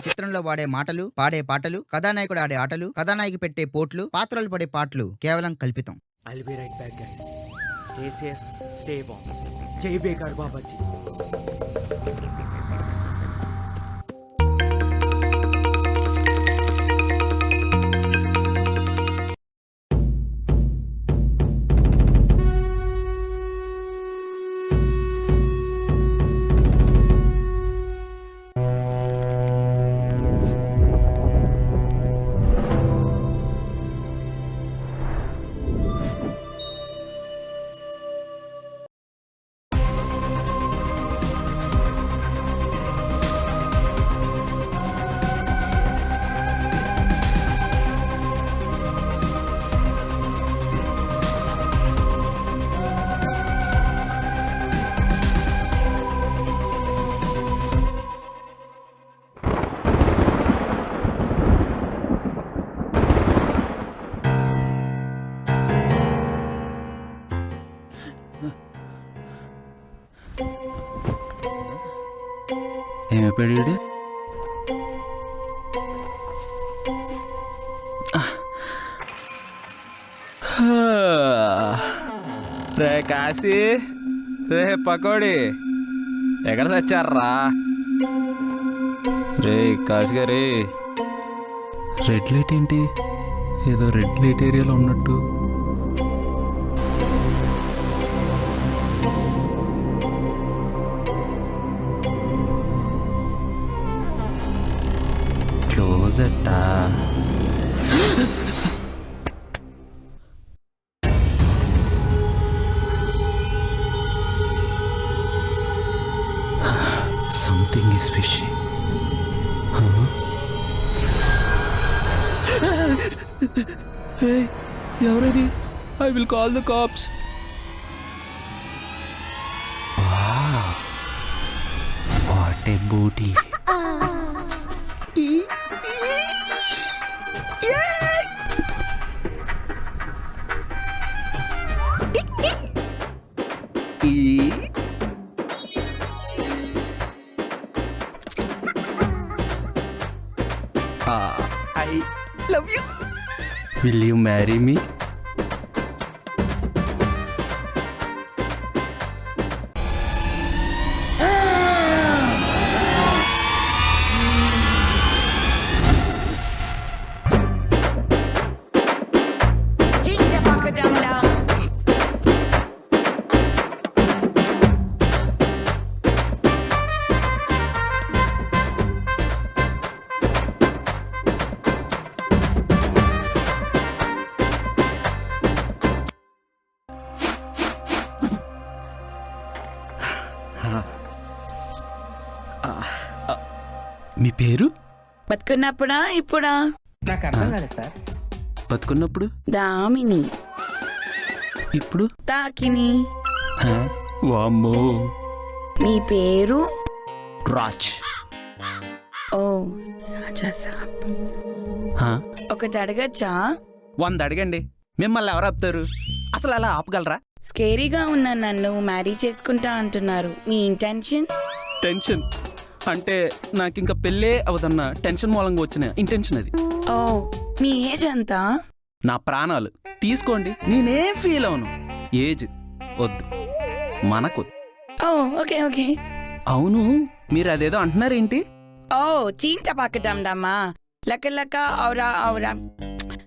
చిత్రంలో వాడే మాటలు, పాడే పాటలు, కథానాయకుడు ఆడే ఆటలు, కథానాయకి పెట్టే పోట్లు, పాత్రలు పడే పాటలు కేవలం కల్పితం. I'll be right back, guys. Stay safe, stay warm. Jai Bekar Babaji. ఏమైపోయాడు? రే కాశీ, రే పకోడి, ఎక్కడ చచ్చారా? రే కాశీ గారి, రెడ్ లైట్ ఏంటి? ఏదో రెడ్ లైట్ ఏరియాలో ఉన్నట్టు. క్లోజ్ అట్టా. Something is fishy. Hey, ఎవరది? I will call the cops. Wow, what a booty. I love you. Will you marry me? మీ పేరు? బతుకున్నప్పుడా ఇప్పుడా? నాకు అర్థం కాలేదు సార్. బతుకున్నప్పుడు దామిని, ఇప్పుడు తాకిని. వామ్మో. మీ పేరు? రాజ్. ఓ రాజా సాబ్. 1 అడగచ్చా? 100 అడగండి. మిమ్మల్ని ఎవరు ఆపుతారు? అసలు అలా ఆపగలరా? స్కేరీగా ఉన్న నన్ను మ్యారీ చేసుకుంటా అంటున్నారు. మీ ఇంటెన్షన్? టెన్షన్ అంటే నాకు ఇంకా పెళ్ళే అవదన్న టెన్షన్ మూలంగా వచ్చిన ఇంటెన్షన్ అది. ఓ, మీ ఏజ్ ఎంత? నా ప్రాణాలు తీసుకోండి, నేనేం ఫీల్ అవును. ఏజ్ వద్దు, మనకు. ఓ ఓకే ఓకే. అవును, మీరు అదేదో అంటున్నారేంటి? ఓ చీంట పాకటండమ్మా. లక లక ఔరా ఔరా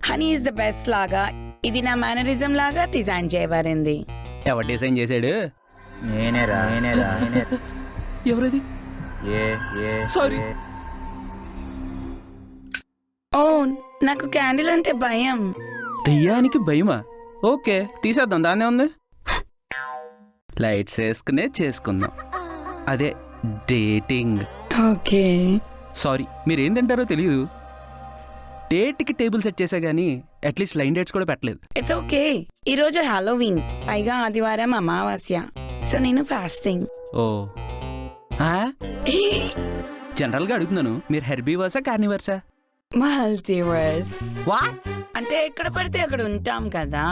హనీ ఇస్ ద బెస్ట్ లాగా ఇది నా మేనరిజం లాగా డిజైన్ చేయబడింది. ఎవరు డిజైన్ చేశాడు? నేనేరా. ఎవరది? సారీ. ఓ నాకు క్యాండిల్ అంటే భయం. దెయ్యానికి భయమా? ఓకే, తీసేద్దాం, దాన్నే ఉంది. లైట్స్ వేసుకునే చేసుకుందాం, అదే డేటింగ్. ఓకే. సారీ, మీరేం తింటారో తెలియదు. డేట్కి టేబుల్ సెట్ చేసా గానీ అట్లీస్ట్ లైన్ డేట్స్ కూడా పెట్టలేదు. It's okay. ఈరోజు హాలోవీన్, పైగా ఆదివారం అమావాస్య, సో నేను ఫాస్టింగ్. ఓ జనరల్ గా అడుగుతున్నాను, మీరు హెర్బీవర్సా కార్నివర్సా? మల్టీవర్స్. వా అంటే ఎక్కడ పడితే అక్కడ ఉంటాం కదా,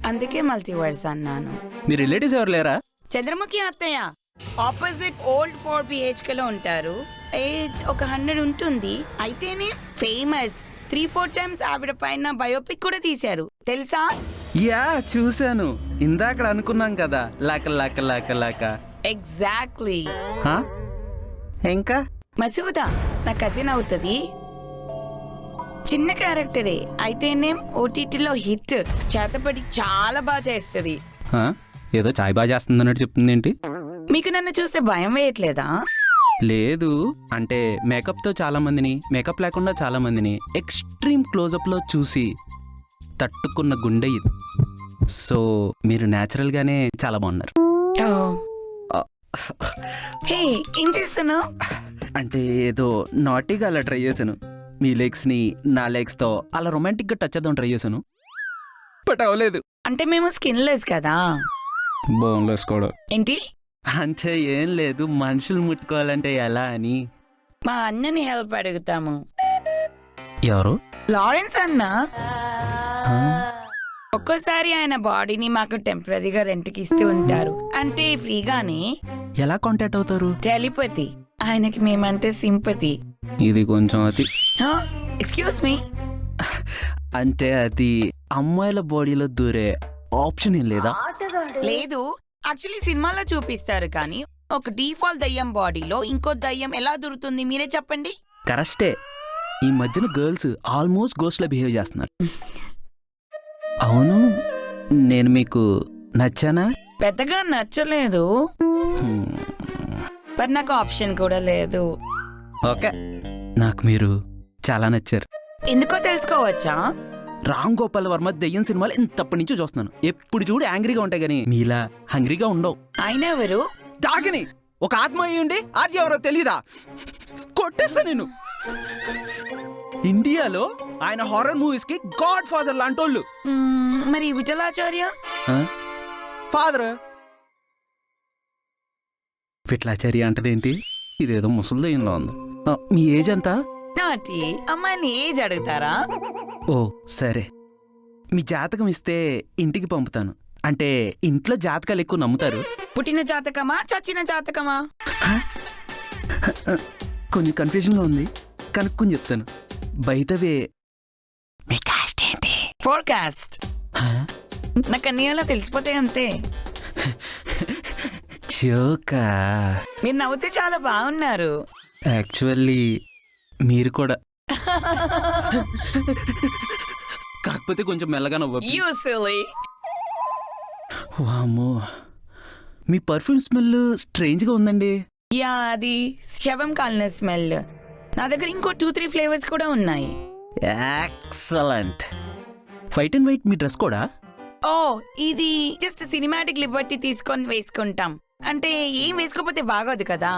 అందుకే మల్టీవర్స్ అన్నాను. మీ రిలేటివ్స్ ఎవరు లేరా? చంద్రముఖి అత్తయ్య ఆపోజిట్ ఓల్డ్ 4 BHK లో ఉంటారు. ఏజ్ ఒక 100 ఉంటుంది. అయితేనే ఫేమస్. 3-4 టైమ్స్ ఆవిడ పైన బయోపిక్ కూడా తీశారు తెలుసా? యా చూశాను. ఇందాక అనుకున్నాం కదా లాక లాక లాక లాక. ఎగ్జాక్ట్లీ. హా? ఇంకా మసూదా నా కజిన్ అవుతుంది. చిన్న క్యారెక్టరే అయితేనే ఓటీటీలో హిట్. చేతపడి చాలా బాగా చేస్తుంది. హా? ఏదో చాయ్ బాగా చేస్తుంది అన్నట్టు చెప్తుంది ఏంటి? మీకు నన్ను చూస్తే భయం వేయట్లేదా? లేదు అంటే మేకప్తో చాలా మందిని, మేకప్ లేకుండా చాలా మందిని ఎక్స్ట్రీమ్ క్లోజప్లో చూసి తట్టుకున్న గుండె ఇది. సో మీరు న్యాచురల్గానే చాలా బాగున్నారు. హే ఏం చేస్తున్నావు? అంటే ఏదో నాటీగా అలా ట్రై చేశాను. మీ లెగ్స్ని నా లెగ్స్తో అలా రొమాంటిక్గా టచ్ చేద్దాం ట్రై చేశాను, బట్ అవ్వలేదు. అంటే మేము స్కిన్లెస్ కదా. బోన్లెస్ కూడా. ఏంటి? అంటే ఏం లేదు, మనుషులు ముట్టుకోవాలంటే ఎలా అని. మా అన్నని హెల్ప్ అడుగుతాము. ఎవరు? లారెన్స్ అన్న. ఆ? ఒక్కోసారి ఆయన బాడీని మాకు టెంపరీగా రెంట్కి ఇస్తూ ఉంటారు. అంటే ఫ్రీగానే. ఎలా కాంటాక్ట్ అవుతారు? టెలిపతి. ఆయనకి మేమంటే సింపతి. ఇది కొంచెం అది. Excuse me. అంటే అది అమ్మాయిల బాడీలో దూరే ఆప్షన్ ఏం లేదా? లేదు, యాక్చువల్లీ సినిమాలో చూపిస్తారు కానీ ఒక డిఫాల్ట్ దయ్యం బాడీలో ఇంకో దయ్యం ఎలా దొరుకుతుంది మీరే చెప్పండి. కరెక్టే. ఈ మధ్యన గర్ల్స్ ఆల్మోస్ట్ గోస్ట్లా బిహేవ్ చేస్తున్నారు. అవును, నేను మీకు నచ్చానా? పెద్దగా నచ్చలేదు, బట్ నాకు ఆప్షన్ కూడా లేదు. ఓకే, నాకు మీరు చాలా నచ్చారు. ఎందుకో తెలుసుకోవచ్చా? రామ్ గోపాల్ వర్మ దెయ్యం సినిమాలు ఇంతప్పటి నుంచో చూస్తున్నాను. ఎప్పుడు చూడు యాంగ్రీగా ఉంటాయి కానీ మీలా హంగ్రీగా ఉండవు. ఆయన ఎవరు? డాకిని, ఒక ఆత్మ అయ్యుండి ఆర్య ఎవరో తెలీదా? కొట్టేస్తా నేను. ఇండియాలో ఆయన హారర్ మూవీస్ కి గాడ్ ఫాదర్ లాంటోళ్ళు. మరి విఠలాచార్య? ఫాదర్. విఠలాచార్య అంటదేంటి? ఇదేదో ముసలి దెయ్యంలో ఉంది. మీ ఏజ్ ఎంత? నాటి అమ్మాయిని ఏజ్ అడుగుతారా? ఓ సరే, మీ జాతకం ఇస్తే ఇంటికి పంపుతాను. అంటే ఇంట్లో జాతకాలు ఎక్కువ నమ్ముతారు. పుట్టిన జాతకమా చచ్చిన జాతకమా? కొంచెం కన్ఫ్యూజన్గా ఉంది, కనుక్కొని చెప్తాను. బైతవే మీ కాస్ట్ ఏంటి? ఫోర్కాస్ట్. నాకు అన్నియాలో తెలిసిపోతే అంతే. జోకా? మీరు నవ్వుతే చాలా బాగున్నారు. యాక్చువల్లీ మీరు కూడా, కాకపోతే కొంచెం మెల్లగా నవ్వు. You silly. వామ్మో, మీ పర్ఫ్యూమ్ స్మెల్ స్ట్రేంజ్గా ఉందండి. యా, అది శవం కాలిన స్మెల్. నా దగ్గర ఇంకో 2-3 ఫ్లేవర్స్ కూడా ఉన్నాయి. Excellent. White and white me dress కూడా? ఓ, ఇది జస్ట్ సినిమాటిక్ లిబర్టీ తీసుకొని వేసుకుంటాం. అంటే ఏం వేసుకోకపోతే బాగోదు కదా.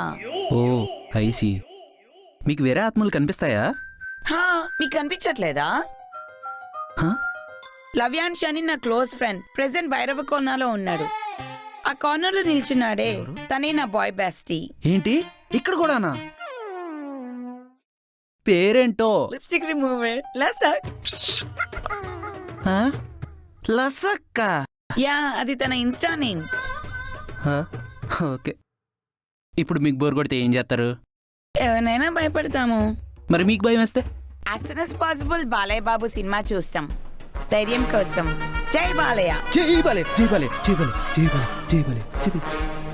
ఓ ఐసి. మీకు వేరే ఆత్మలు కనిపిస్తాయా? మీకు కనిపించట్లేదా? లవ్యాంశ్ అని నా క్లోజ్ ఫ్రెండ్ ప్రెసెంట్ భైరవ కోనాలో ఉన్నాడు. ఆ కార్నర్ లో నిల్చున్నాడే, తనే నా బాయ్ బెస్టీ. ఏంటి, ఇక్కడ కూడానా? పేరేంటో? లిప్స్టిక్ రిమూవర్ లసక్. లసక్క? యా, అది తన ఇన్స్టా నేమ్. ఓకే. ఇప్పుడు మీకు బోర్ కొడితే ఏం చేస్తారు? ఎవరినైనా భయపడతాము. మరి మీకు భయం వేస్తే? As soon as possible Balayya Babu cinema చూస్తాం ధైర్యం కోసం. జై బాలయ్య. జై బాలే, జై బాలే, జై బాలే, జై బాలే, జై బాలే, జై బాలే.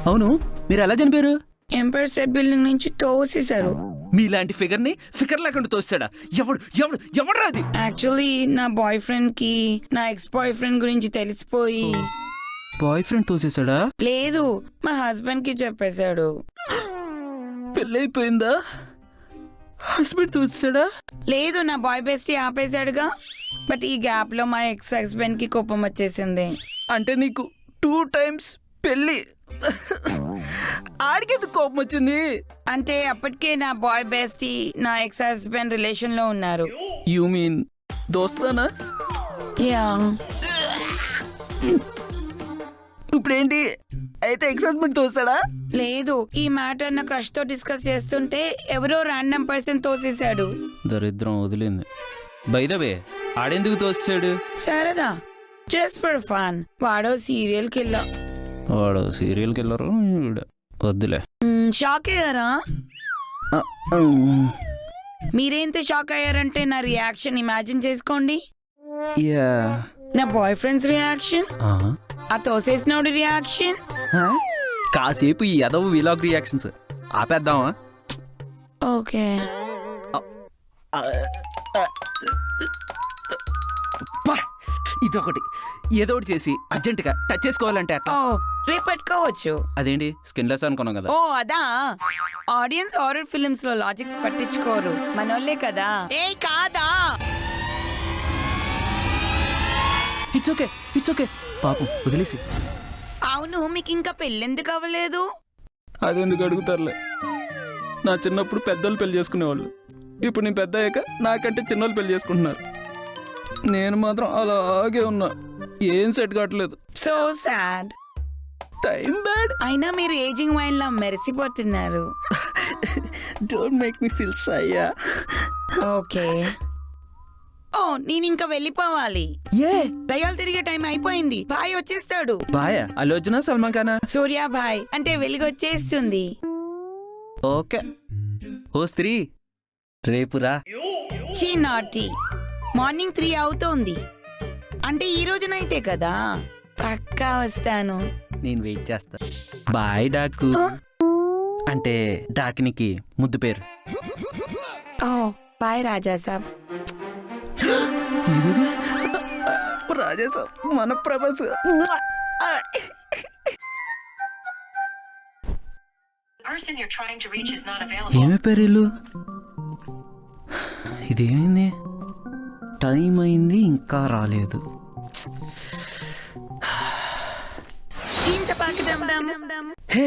అవును, మీరు ఎలా చనిపోయారు? ఎంపైర్ స్టేట్ బిల్డింగ్ నుంచి తోసేశారు. మీలాంటి ఫిగర్ ని ఫిగర్ లేకుండా తోస్తాడా? ఎవడు ఎవడు ఎవడు అది? యాక్చువల్లీ నా బాయ్ ఫ్రెండ్ కి నా ఎక్స్ బాయ్ ఫ్రెండ్ గురించి తెలిసిపోయి. Boy friend తోసేసాడా? లేదు, మా హస్బెండ్ కి చెప్పేశాడు. పెళ్ళైపోయిందా? హస్బెండ్ తోసేసాడా? లేదు, నా బాయ్ బెస్టీ ఆపేశాడుగా. బట్ ఈ గ్యాప్ లో మా ఎక్స్ హస్బెండ్ కి కోపం వచ్చేసింది. అంటే నీకు 2 times పెళ్ళి, ఆడికెందుకు కోపం వచ్చింది? అంటే అప్పటికే నా బాయ్ బెస్టీ నా ఎక్స్ హస్బెండ్ రిలేషన్ లో ఉన్నారు. You mean Dostana? యా. ఇప్పుడేంటి అయితే ఎక్స్ హస్బెండ్ తోస్తాడా? లేదు, ఈ మ్యాటర్ నా క్రష్ తో డిస్కస్ చేస్తుంటే ఎవరో ర్యాండమ్ పర్సన్ తోసేశాడు. దరిద్రం వదిలింది. బై ద వే, ఆడెందుకు తోసాడు? సరదా, జస్ట్ ఫర్ ఫన్. వాడో సీరియల్ కిల్లర్. వాడు సీరియల్ కిల్లరు. వద్దులే. షాక్ అయ్యారా? మీరేంత షాక్ అయ్యారంటే నా రియాక్షన్ ఇమాజిన్ చేసుకోండి. యా. నా బాయ్ ఫ్రెండ్స్ రియాక్షన్, ఆ తోసేసినోడి రియాక్షన్. కాసేపు ఈ ఎదవ విలాగ్ రియాక్షన్స్ ఆపేద్దామా? ఓకే. ఇదొకటి ఏదో ఒకటి చేసి అర్జెంటుగా టచ్ చేసుకోవాలంటే అట్లా. ఓ రేపు పట్టుకోవచ్చు. అదేంటి స్కిన్లెస్ అనుకున్నాం కదా. ఓ అదా, ఆడియన్స్ హారర్ ఫిల్మ్స్ లో లాజిక్స్ పట్టించుకోరు, మనోళ్ళే కదా. ఏ కాదా? ఇట్స్ ఓకే పాపం వదిలేసి. అవును, మీకు ఇంకా పెళ్ళెందుకు అవ్వలేదు? అదెందుకు అడుగుతారులే. నా చిన్నప్పుడు పెద్దోళ్ళు పెళ్లి చేసుకునేవాళ్ళు, ఇప్పుడు నేను పెద్ద అయ్యాక నాకంటే చిన్నోళ్ళు పెళ్లి చేసుకుంటున్నారు. నేను మాత్రం అలాగే ఉన్నా, ఏం సెట్ కావట్లేదు. So sad. Time bad. అయినా మీరు ఏజింగ్ వైన్ లా మెరిసిపోతున్నారు. డోంట్ మేక్ మీ ఫీల్ సయ్యా. ఓకే. ఓ నేను ఇంకా వెళ్ళిపోవాలి. ఏ దయ్యాలు తిరిగే టైం అయిపోయింది. బాయ్ వచ్చేస్తాడు. బాయా? అల్లు అర్జునా సల్మాన్ ఖానా? సూర్య బాయ్ అంటే వెలుగు వచ్చేస్తుంది. ఓకే. ఓ స్త్రీ రేపురా. చీ నాటి. మార్నింగ్ 3 అవుతోంది అంటే ఈ రోజు నైటే కదా. పక్కా వస్తాను. నేను వెయిట్ చేస్తా. బాయ్ డాకు. అంటే డాకినికి ముద్దు పేరు. ఓ బాయ్ రాజా సాబ్. రాజేశా మన ప్రభాస్. ఏమైపోయారు వీళ్ళు? ఇదేమైంది? టైం అయింది ఇంకా రాలేదు. హే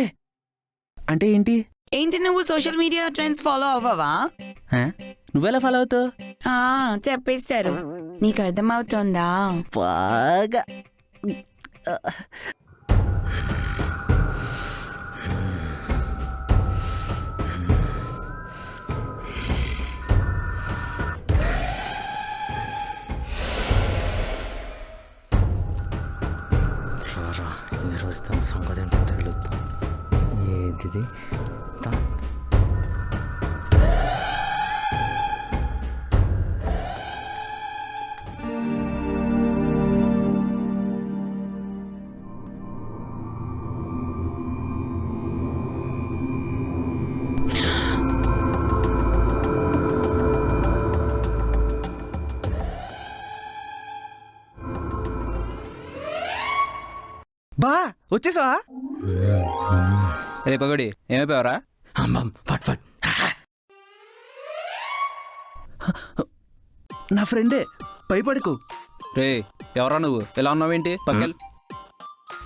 అంటే ఏంటి? ఏంటి నువ్వు సోషల్ మీడియా ట్రెండ్స్ ఫాలో అవ్వవా? నువ్వెలా ఫాలో అవుతావు? చెప్పేశారు. నీకు అర్థమవుతోందా? బాగా. ఈరోజు తన సంగతి ఏంటో తెలుద్దాం. ఏది బా వచ్చేసావా? రే పగడి ఏమైపోయావరా? అమ్మం ఫట్ ఫట్. నా ఫ్రెండే, భయపడకు. రే ఎవరా నువ్వు? ఎలా ఉన్నావేంటి? పక్కల్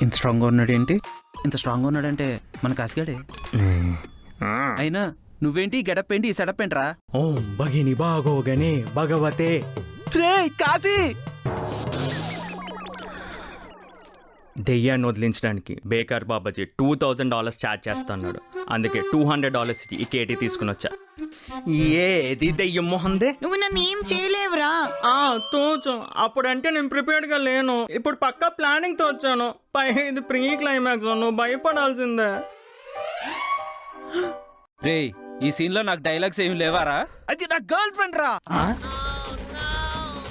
ఇంత స్ట్రాంగ్గా ఉన్నాడేంటి? ఇంత స్ట్రాంగ్గా ఉన్నాడంటే మన కాసిగాడే. అయినా నువ్వేంటి గెటప్ ఏంటి ఈ సెటప్ ఏంట్రా? ఓం భగిని బాగోగనే భగవతే. రే కాశీ, దెయ్యాన్ని వదిలించడానికి బేకర్ బాబాజీ $2,000 ఛార్జ్ చేస్తున్నాడు. అందుకే $200 ఇచ్చి ఈ కేటీ తీసుకుని వచ్చా. ఏది దెయ్యం మొహందే? నువ్వు నన్ను ఏం చేయలేవురా. తోచు. అప్పుడంటే నేను ప్రిపేర్డ్గా లేను, ఇప్పుడు పక్కా ప్లానింగ్ తో వచ్చాను. పైగా ఇది ప్రీ క్లైమాక్స్, నువ్వు భయపడాల్సిందే. రే ఈ సీన్ లో నాకు డైలాగ్స్ ఏమి లేవారా? అది నా గర్ల్ ఫ్రెండ్ రా.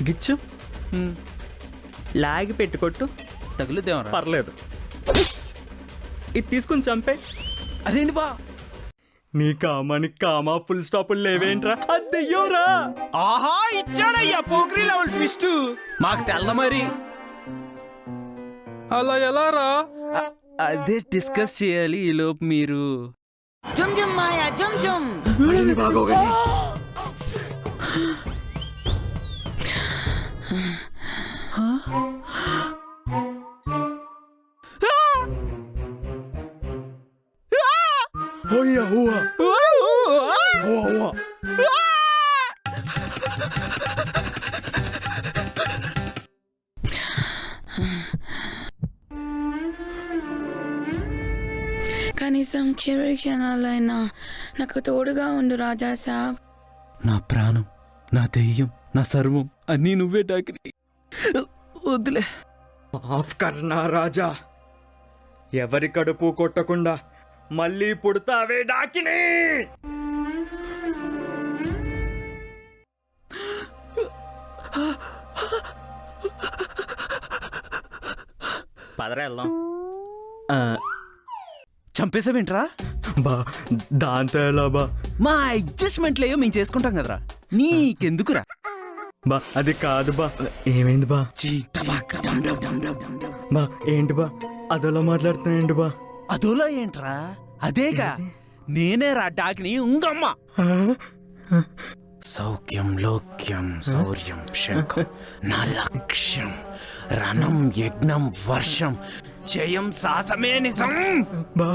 గిచ్చు లాగి పెట్టుకొట్టు, తగులుదేమరా? పర్లేదు. ఇది తీసుకుని చంపే. అదేంటి బా? నీ కామా ఫుల్ స్టాపులు లేవేంట్రా? అద్దెయ్యోరా. ఆహా ఇచ్చాడయ్యా పోక్రీ లెవెల్ ట్విస్ట్. మాకు తెల్ల మరి. అలా ఎలా రా? అదే డిస్కస్ చేయాలి ఈ లోపు మీరు. జుమ్ జుమ్ మాయా జుమ్ జుమ్. కనీసం చివరి క్షణాలైనా నాకు తోడుగా ఉండు రాజా సాబ్. నా ప్రాణం, నా దెయ్యం, నా సర్వం అన్నీ నువ్వే డాకిని. వద్దులే. మాఫ్ కర్నా రాజా. ఎవరి కడుపు కొట్టకుండా మళ్ళీ పుడతావే డాకిని. పదరా వెళ్దాం. చంపేసావేంట్రా? బా దాంతో ఎలా బా? మా అడ్జస్ట్మెంట్లు ఏయో మేము చేసుకుంటాం కదరా, నీకెందుకురా? బా అది కాదు బా. ఏమైంది బా? బా ఏంటి బా అదోలా మాట్లాడుతున్నాయండి బా? అదోలా ఏంట్రా? అదేగా నేనే రా డాకిని ఉంగమ్మ. సౌఖ్యం లోక్యం శౌర్యం శంఖం నా లక్ష్యం రణం యజ్ఞం వర్షం జయం సాహసమే నిజం. బా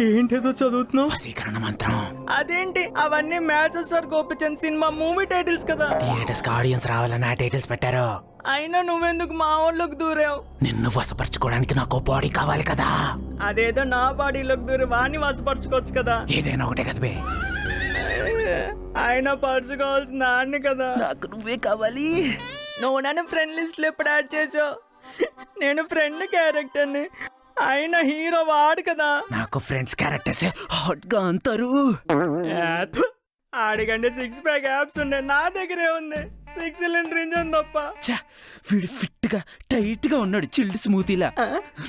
ఏంటేదో చదువుతున్నావు? వశీకరణ మంత్రం. అదేంటి అవన్నీ matches sir Gopichand cinema movie titles కదా. థియేటర్స్ కి ఆడియన్స్ రావాలని ఆ టైటిల్స్ పెట్టారు. అయినా నువ్వెందుకు మా ఊళ్ళోకి దూరావు? నిన్ను వశపరచుకోవడానికి నాకు బాడీ కావాలి కదా. అదేదో నా బాడీలోకి దూరి వాణ్ణి వసపరచుకోవచ్చు కదా. ఏదైనా ఒకటే కదా బే. ఆయన పరచుకోవాల్సిన దాన్ని కదా. నాకు నువ్వే కావాలి. నువ్వు నన్ను ఫ్రెండ్ లిస్ట్ లో ఎప్పుడు యాడ్ చేసావు? నేను ఫ్రెండ్ క్యారెక్టర్ని, ఆయన హీరో వాడు కదా. నాకు ఫ్రెండ్స్ క్యారెక్టర్స్ హాట్ గా అంటారు. ఆడికంటే 6 ప్యాక్ యాప్స్ ఉండే, నా దగ్గరే ఉంది 6 సిలిండర్ ఇంజన్ తప్ప. వీడు ఫిట్ గా టైట్ గా ఉన్నాడు, చిల్డ్ స్మూతీలా.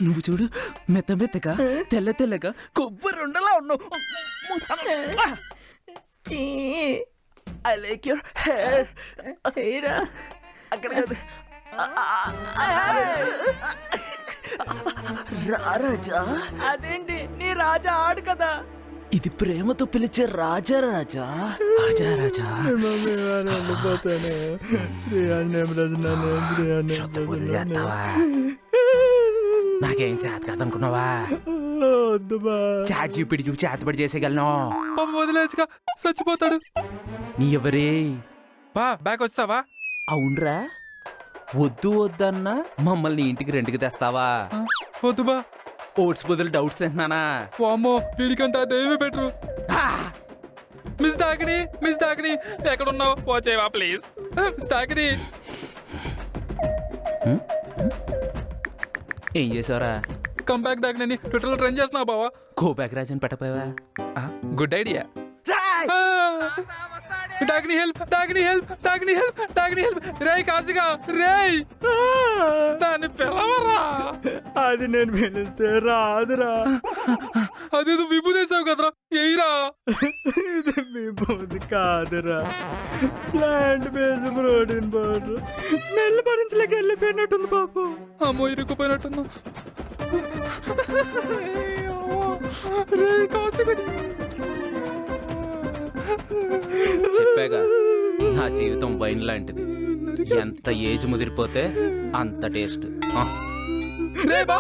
నువ్వు చూడు మెత్త మెత్తగా తెల్ల తెల్లగా కొబ్బరి ఉండలా ఉన్నావు. I like your hair. Hair అక్కడ కాదు. రాజా. అదేంటి నీ రాజా ఆడు కదా. ఇది ప్రేమతో పిలిచే రాజా రాజా. రాజా రాజా. నాకేం చేత కాదనుకున్నావా? చాట్ చూపిడి చూపి చేతబడి చేసేయగలను. వదిలేసుగా చచ్చిపోతాడు. నీ ఎవరే? బా బ్యాక్ వచ్చావా? అవునరా, వద్దు వద్దన్నా మమ్మల్ని ఇంటికి రెంట్కి తెస్తావా? వద్దు బా. ఓట్స్ బదులు డౌట్స్ అంటున్నానా? వామ్మో వీడికంటే అదేమి బెటరు. మిస్ డాకిని ఎక్కడున్నావు? వచ్చేవా ప్లీజ్. మిస్ డాకిని. ఏం చేసావరా? కంబ్యాక్ డాకిని ట్విట్టర్లో ట్రెండ్ చేస్తున్నావు బావా. గో బ్యాక్ రాజన్ పెట్టపోయావా? Good idea. డాకిని హెల్ప్. రేయ్ కాసిగా రేయ్, దాన్ని పిలవరా. అది నేను పిలిస్తే రాదురా. అదేదో విభూదేశావు కదరా, ఎయిరా. ఇది విభూది కాదురా, plant based protein powder. Smell భరించలేక వెళ్ళిపోయినట్టుంది పాపు. అమ్మో ఇరుక్కుపోయినట్టున్నా. రేయ్ కాసిగా. చెప్పాగా నా జీవితం వైన్ లాంటిది, ఎంత ఏజ్ ముదిరిపోతే అంత టేస్ట్. రే బా